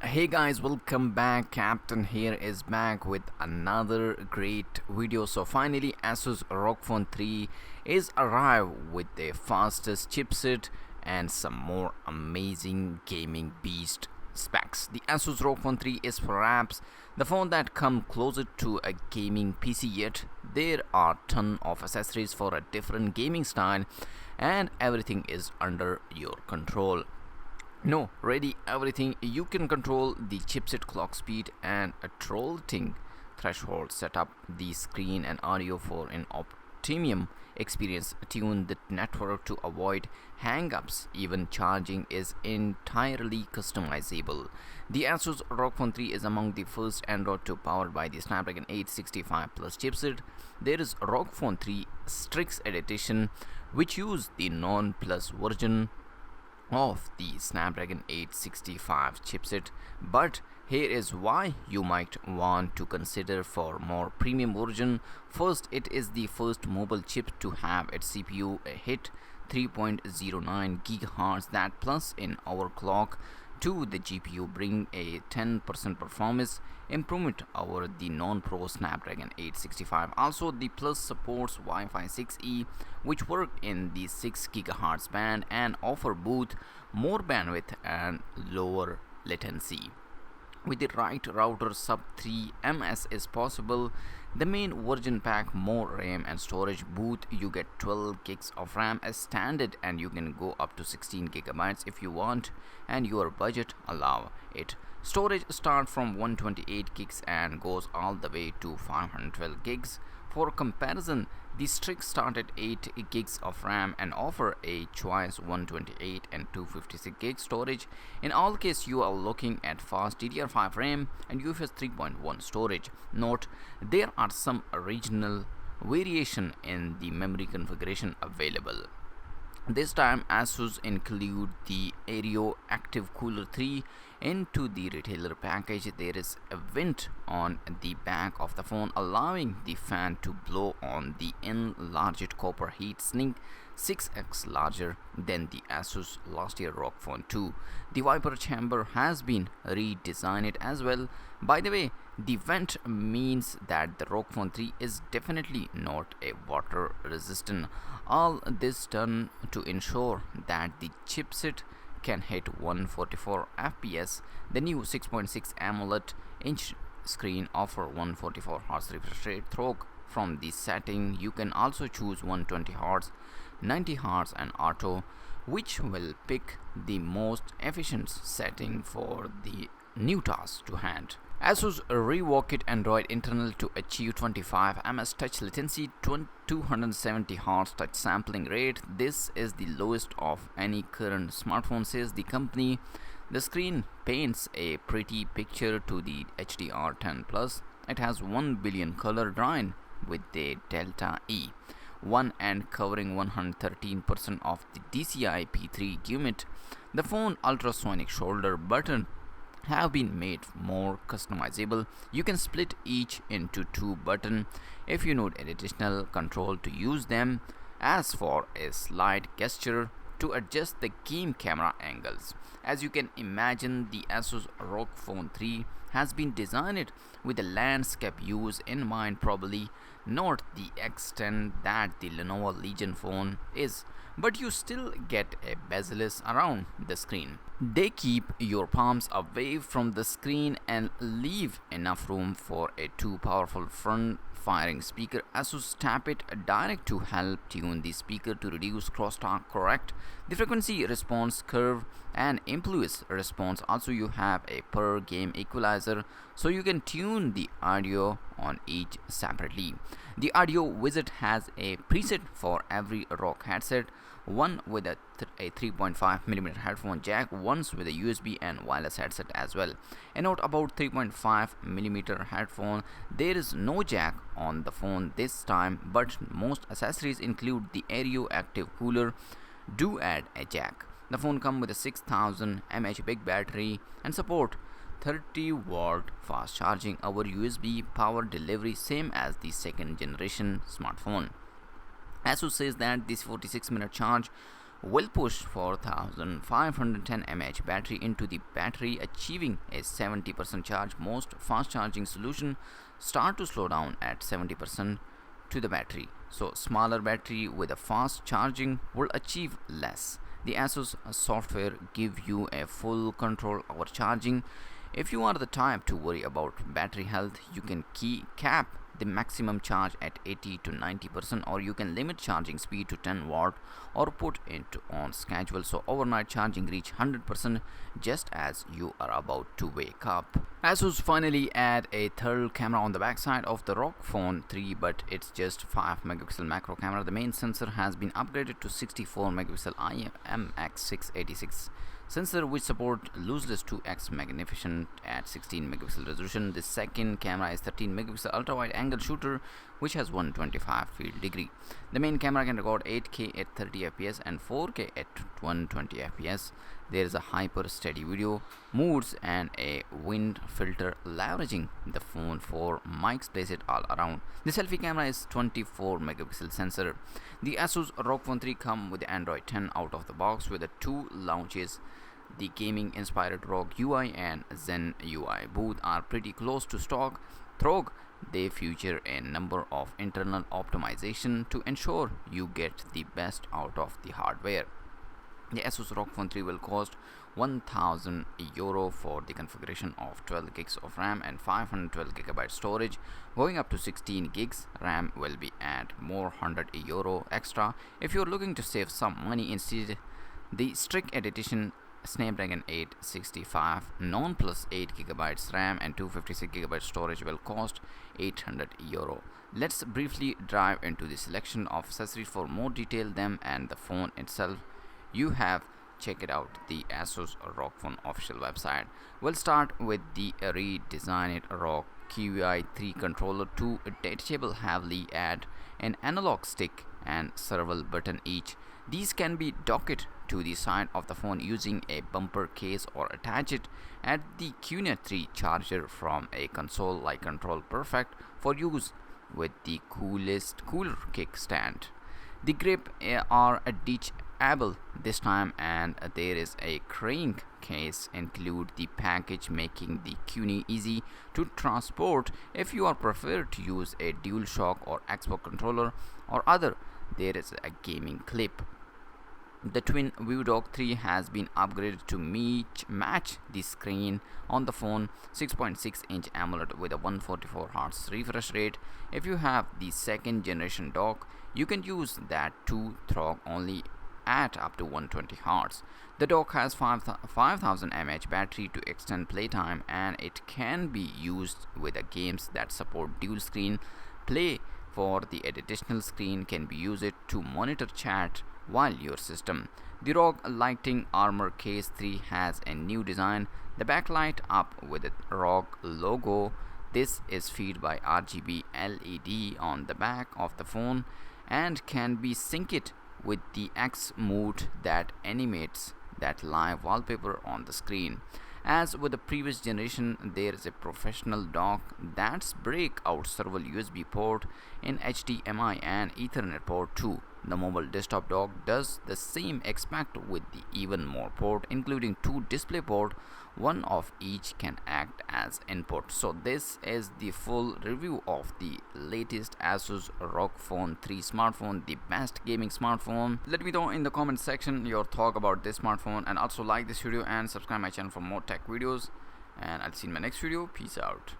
Hey guys, welcome back. Captain here is back with another great video. So finally Asus Rog Phone 3 is arrived with the fastest chipset and some more amazing gaming beast specs. The Asus Rog Phone 3 is perhaps the phone that come closer to a gaming PC, yet there are ton of accessories for a different gaming style and everything is under your control. No, ready everything. You can control the chipset clock speed and a trolling threshold. Set up the screen and audio for an optimum experience. Tune the network to avoid hang-ups. Even charging is entirely customizable. The Asus ROG Phone 3 is among the first Android to powered by the Snapdragon 865 Plus chipset. There is ROG Phone 3 Strix Edition, which use the non-plus version of the Snapdragon 865 chipset, but here is why you might want to consider for more premium version. First, it is the first mobile chip to have its CPU hit 3.09 GHz. That plus in overclock to the GPU bring a 10% performance improvement over the non-pro Snapdragon 865. Also, the Plus supports Wi-Fi 6E, which work in the 6 GHz band and offer both more bandwidth and lower latency. With the right router, sub 3 ms is possible. The main version pack more RAM and storage. Both you get 12 gigs of RAM as standard, and you can go up to 16 gigabytes if you want and your budget allow it. Storage start from 128 gigs and goes all the way to 512 gigs. For comparison, the Strix start at 8 gigs of RAM and offer a choice 128 and 256 gig storage. In all cases, you are looking at fast DDR5 RAM and UFS 3.1 storage. Note, there are some regional variation in the memory configuration available. This time Asus include the Aero Active Cooler 3 into the retailer package. There is a vent on the back of the phone allowing the fan to blow on the enlarged copper heat sink, 6x larger than the Asus last year ROG Phone 2. The Viper chamber has been redesigned as well. By the way, the vent means that the ROG Phone 3 is definitely not a water resistant. All this done to ensure that the chipset can hit 144 fps. The new 6.6 AMOLED inch screen offer 144 Hz refresh rate. From the setting, you can also choose 120 Hz, 90 Hz and auto, which will pick the most efficient setting for the new task to hand. Asus revoked Android internal to achieve 25 ms touch latency, 270 Hz touch sampling rate. This is the lowest of any current smartphone, says the company. The screen paints a pretty picture to the HDR10 Plus. It has 1 billion color drawing with the Delta E, one end covering 113% of the DCI P3 gamut. The phone ultrasonic shoulder button have been made more customizable. You can split each into two buttons if you need additional control to use them. As for a slide gesture to adjust the game camera angles. As you can imagine, the Asus ROG Phone 3 has been designed with the landscape use in mind, probably not the extent that the Lenovo Legion phone is, but you still get a bezel around the screen. They keep your palms away from the screen and leave enough room for a too powerful front firing speaker. Asus tap it direct to help tune the speaker to reduce crosstalk, correct the frequency response curve and impulse response. Also, you have a per game equalizer, so you can tune the audio on each separately. The audio widget has a preset for every ROG headset, one with a 3.5mm headphone jack, ones with a USB and wireless headset as well. A note about 3.5mm headphone: there is no jack on the phone this time, but most accessories include the Aero Active Cooler do add a jack. The phone comes with a 6000 mAh big battery and support 30-watt fast charging over USB power delivery, same as the second generation smartphone. Asus says that this 46-minute charge will push 4510 mAh battery into the battery, achieving a 70% charge. Most fast charging solutions start to slow down at 70% to the battery, so smaller battery with a fast charging will achieve less. The Asus software give you a full control over charging. If you are the type to worry about battery health, you can cap the maximum charge at 80 to 90%, or you can limit charging speed to 10 watt or put it on schedule so overnight charging reach 100% just as you are about to wake up. Asus finally add a third camera on the backside of the Rog Phone 3, but it's just 5 megapixel macro camera. The main sensor has been upgraded to 64 megapixel IMX686 sensor, which support lossless 2x magnification at 16 megapixel resolution. The second camera is 13 megapixel ultra wide angle shooter, which has 125 field degree. The main camera can record 8K at 30 fps and 4K at 120 fps. There is a hyper steady video modes and a wind filter leveraging the phone for mics placed all around. The selfie camera is 24 megapixel sensor. The Asus Rog Phone 3 come with the Android 10 out of the box with the two launches. The gaming inspired ROG UI and Zen UI both are pretty close to stock. Though they feature a number of internal optimization to ensure you get the best out of the hardware. The Asus Rog Phone 3 will cost €1,000 for the configuration of 12 gigs of RAM and 512 GB storage. Going up to 16 gigs RAM will be at more €100 extra. If you're looking to save some money instead, the Strict Edition Snapdragon 865 non plus 8 GB RAM and 256 GB storage will cost €800. Let's briefly dive into the selection of accessories for more detail them and the phone itself. You have check it out the Asus Rog Phone official website. We'll start with the redesigned ROG QI 3 controller. To detachable heavily add an analog stick and several button each. These can be docked to the side of the phone using a bumper case or attach it at the QI 3 charger from a console like control, perfect for use with the cooler kickstand. The grip are detachable this time, and there is a crank case include the package, making the QI easy to transport. If you are preferred to use a DualShock or Xbox controller or other, there is a gaming clip. The twin view dock 3 has been upgraded to match the screen on the phone. 6.6-inch AMOLED with a 144Hz refresh rate. If you have the second generation dock, you can use that to throw only at up to 120Hz. The dock has 5000 mAh battery to extend playtime, and it can be used with the games that support dual screen play. For the additional screen can be used to monitor chat while your system. The ROG Lighting Armor Case 3 has a new design. The backlight up with the ROG logo. This is fed by RGB LED on the back of the phone and can be synced with the X mode that animates that live wallpaper on the screen. As with the previous generation, there is a professional dock that's break out several USB port in HDMI and Ethernet port too. The mobile desktop dock does the same except with the even more port, including 2 display port. One of each can act as input. So this is the full review of the latest Asus Rog Phone 3 smartphone, the best gaming smartphone. Let me know in the comment section your thought about this smartphone, and also like this video and subscribe my channel for more tech videos, and I'll see you in my next video. Peace out.